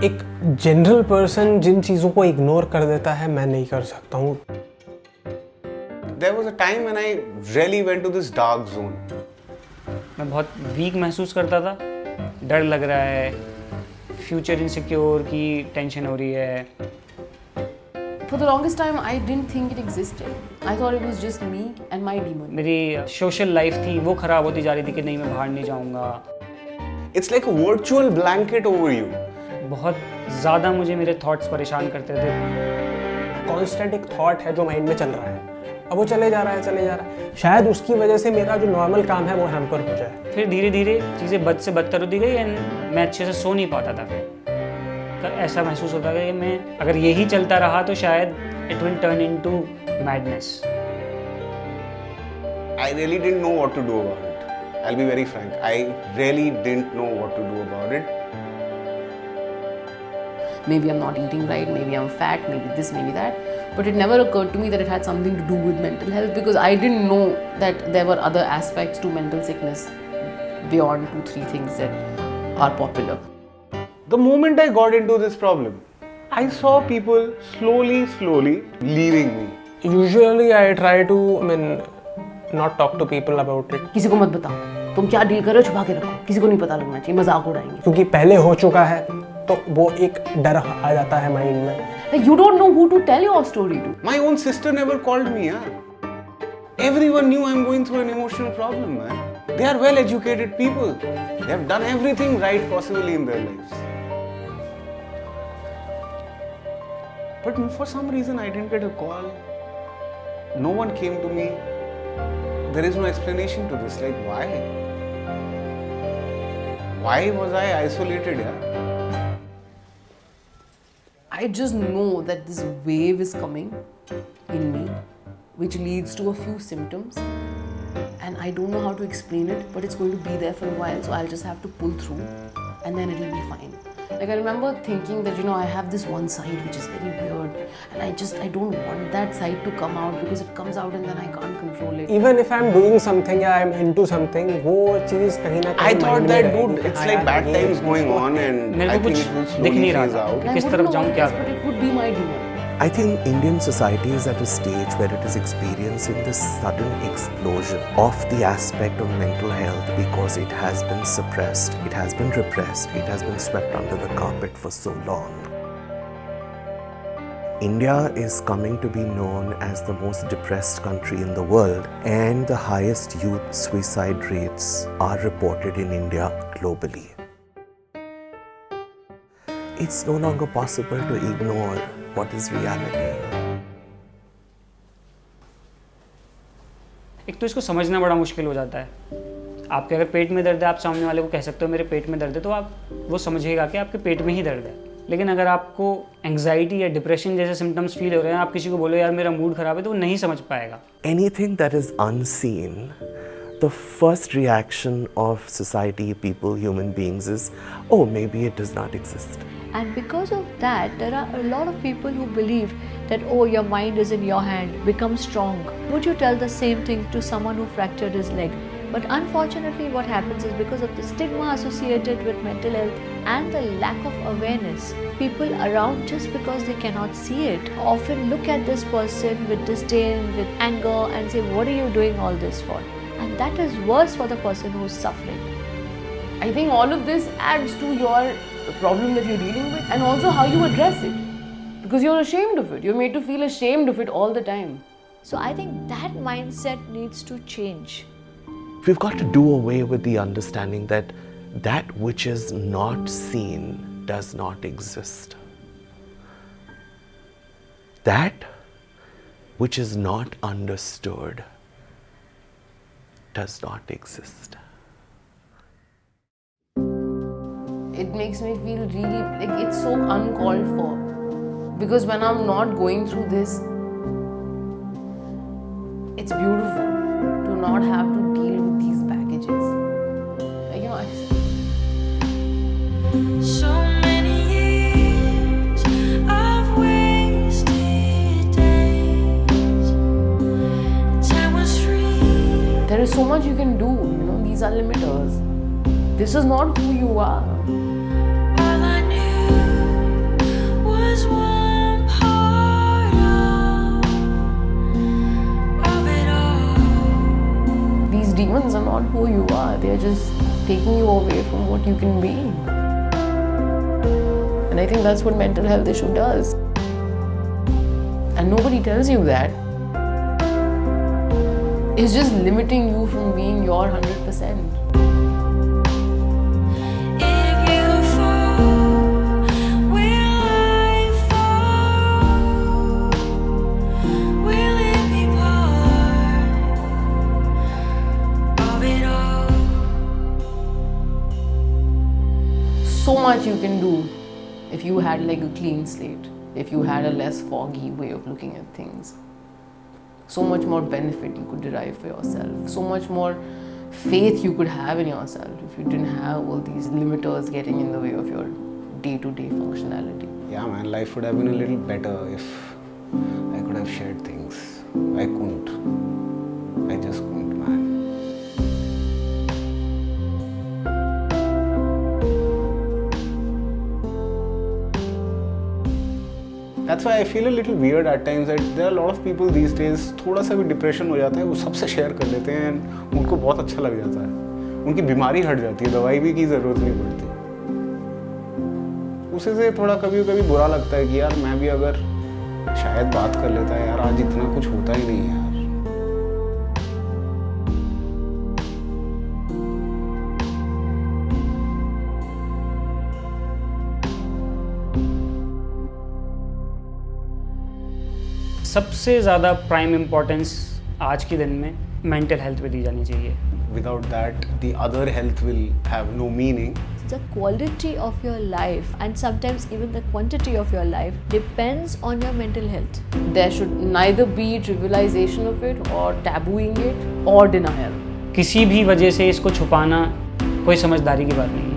एक general person जिन चीज़ों को इग्नोर कर देता है, मैं नहीं कर सकता हूँ। There was a time when I really went to this dark zone. मैं बहुत वीक महसूस करता था, डर लग रहा है, फ्यूचर इनसिक्योर की टेंशन हो रही है। For the longest time, I didn't think it existed. I thought it was just me and my demon. मेरी सोशल लाइफ थी वो ख़राब होती जा रही थी कि नहीं मैं बाहर नहीं जाऊँगा। It's like a virtual blanket over you. बहुत ज़्यादा मुझे मेरे थॉट्स परेशान करते थे। कॉन्स्टेंट एक थॉट है जो माइंड में चल रहा है, अब वो चले जा रहा है। शायद उसकी वजह से मेरा जो नॉर्मल काम है वो हैम्पर हो जाए। फिर धीरे धीरे चीज़ें बद से बदतर होती गई एंड मैं अच्छे से सो नहीं पाता था। फिर ऐसा महसूस होता था कि मैं अगर यही चलता रहा तो शायद it will turn into madness. I really didn't know what to do about it. I'll be very frank. I really didn't know what to do about it. Maybe I'm not eating right, maybe I'm fat, maybe this, maybe that. But it never occurred to me that it had something to do with mental health, because I didn't know that there were other aspects to mental sickness beyond 2-3 things that are popular. The moment I got into this problem, I saw people slowly leaving me. Usually I try to, not talk to people about it. किसी को मत बताओ, तुम क्या deal कर रहे हो, छुपा के रखो, किसी को नहीं पता लगना चाहिए, मजाक उड़ाएंगे। क्योंकि पहले हो चुका है तो वो एक डर आ जाता है माइंड में। You don't know who to tell your story to. My own sister never called me, yeah. Everyone knew I'm going through an emotional problem, man. They are well-educated people. They have done everything right possibly in their lives. But for some reason I didn't get a call. No one came to me. There is no explanation to this. Like, why? Why was I isolated, yeah? I just know that this wave is coming in me, which leads to a few symptoms, and I don't know how to explain it, but it's going to be there for a while, so I'll just have to pull through and then it'll be fine. Like, I remember thinking that, I have this one side which is very weird, and I don't want that side to come out, because it comes out and then I can't control it. Even if I'm doing something या I'm into something, वो चीज़ कहीं ना कहीं I thought that, dude, it's like bad times going on and I think it will slowly phase out. किस तरफ जाऊँ क्या? But it would be my demon. I think Indian society is at a stage where it is experiencing this sudden explosion of the aspect of mental health, because it has been suppressed, it has been repressed, it has been swept under the carpet for so long. India is coming to be known as the most depressed country in the world, and the highest youth suicide rates are reported in India globally. It's no longer possible to ignore what is reality. एक तो इसको समझना बड़ा मुश्किल हो जाता है। आपके अगर पेट में दर्द है, आप सामने वाले को कह सकते हो मेरे पेट में दर्द है, तो वो समझेगा कि आपके पेट में ही दर्द है। लेकिन अगर आपको एंग्जाइटी या डिप्रेशन जैसे सिम्टम्स फील हो रहे हैं, आप किसी को बोलो यार मेरा मूड खराब है, तो वो नहीं समझ पाएगा। Anything that is unseen, the first reaction of society, people, human beings is, oh, maybe it does not exist. And because of that, there are a lot of people who believe that, oh, your mind is in your hand, become strong. Would you tell the same thing to someone who fractured his leg? But unfortunately, what happens is, because of the stigma associated with mental health and the lack of awareness, people around, just because they cannot see it, often look at this person with disdain, with anger, and say, what are you doing all this for? And that is worse for the person who is suffering. I think all of this adds to your problem that you're dealing with, and also how you address it, because you're ashamed of it. You're made to feel ashamed of it all the time. So I think that mindset needs to change. We've got to do away with the understanding that that which is not seen does not exist. That which is not understood does not exist. It makes me feel really like it's so uncalled for, because when I'm not going through this, it's beautiful to not have to deal with these baggages. So many years I've wasted days. Time was free. There is so much you can do, these are limiters. This is not who you are. All I knew these demons are not who you are. They are just taking you away from what you can be. And I think that's what mental health issue does. And nobody tells you that. It's just limiting you from being your 100%. If you fall, will I fall? Will it be part of it all? So much you can do if you had like a clean slate, if you had a less foggy way of looking at things. So much more benefit you could derive for yourself, so much more faith you could have in yourself if you didn't have all these limiters getting in the way of your day-to-day functionality. Yeah, man, life would have been a little better if I could have shared things. I couldn't. I just couldn't, man. That's why I feel a little weird at times that there are a lot of people these days, थोड़ा सा भी depression हो जाता है वो सबसे share कर लेते हैं and उनको बहुत अच्छा लग जाता है, उनकी बीमारी हट जाती है, दवाई भी की ज़रूरत नहीं पड़ती। उसे से थोड़ा कभी कभी बुरा लगता है कि यार मैं भी अगर शायद बात कर लेता है, यार आज इतना कुछ होता ही नहीं है यार। सबसे ज़्यादा प्राइम इम्पोर्टेंस आज के दिन में मेंटल हेल्थ पे दी जानी चाहिए। Without that, the other health will have no meaning. The quality of your life and sometimes even the quantity of your life depends on your mental health. There should neither be trivialization of it or tabooing it or denial. किसी भी वजह से इसको छुपाना कोई समझदारी की बात नहीं है।